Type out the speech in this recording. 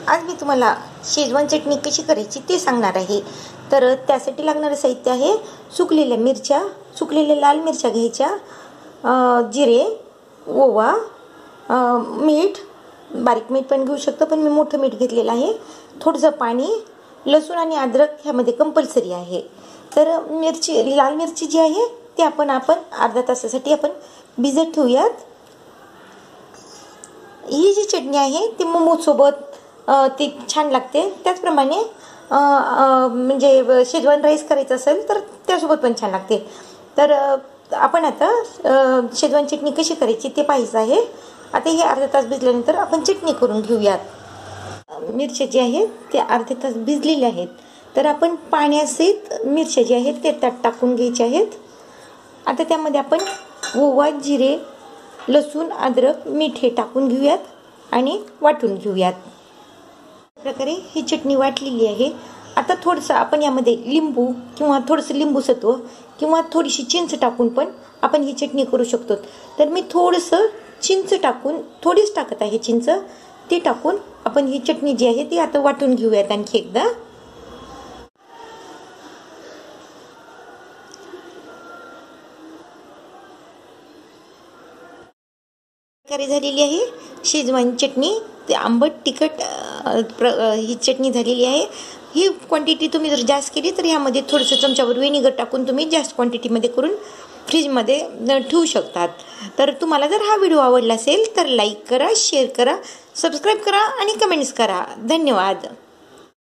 आज मी तुम्हाला शेजवान चटणी कशी करायची ते सांगणार आहे। तर त्यासाठी लागणारे साहित्य आहे सुकलेल्या मिरच्या, सुकलेल्या लाल मिरच्या घ्यायच्या, जिरे, ओवा, मीठ, बारीक मीठ पण घेऊ शकतो पण मी मोठं मीठ घेतलेलं आहे, थोडंसं पाणी, लसूण आणि अद्रक ह्यामध्ये कंपल्सरी आहे। तर लाल मिरची जी आहे ती आपण अर्धा तासासाठी भिजत ठेवूयात। ही जी चटणी आहे ती मोमोज सोबत ती छान लागते। त्याचप्रमाणे म्हणजे शेजवान राईस करायचं असेल तर त्यासोबत पण छान लागते। तर आपण आता शेजवान चटणी कशी करायची ते पाहायचं आहे। आता हे अर्धा तास भिजल्यानंतर आपण चटणी करून घेऊयात। मिरच्या जी आहेत ते अर्धा तास भिजलेल्या आहेत, तर आपण पाण्यासहित मिरच्या जी आहेत ते त्यात टाकून घ्यायच्या आहेत। आता त्यामध्ये आपण ओवा, जिरे, लसूण, अद्रक, मीठ हे टाकून घेऊयात आणि वाटून घेऊयात। प्रकारे ही चटणी वाटलेली आहे। आता थोडंसं आपण यामध्ये लिंबू किंवा थोडंसं लिंबू सत्व किंवा थोडीशी चिंच टाकून पण आपण ही चटणी करू शकतो। तर मी थोडंसं चिंच टाकून, थोडीच टाकत आहे चिंच, ती टाकून आपण ही चटणी जी आहे ती आता वाटून घेऊयात आणखी एकदा। झालेली आहे शेजवान चटणी, ते आंबट तिखट ही चटणी झालेली आहे। ही क्वांटिटी तुम्ही जर जास्त केली तर यामध्ये थोडंसं चमच्यावर व्हिनेगर टाकून तुम्ही जास्त क्वांटिटीमध्ये करून फ्रीजमध्ये ठेवू शकतात। तर तुम्हाला जर हा व्हिडिओ आवडला असेल तर लाईक करा, शेअर करा, सबस्क्राईब करा आणि कमेंट्स करा। धन्यवाद।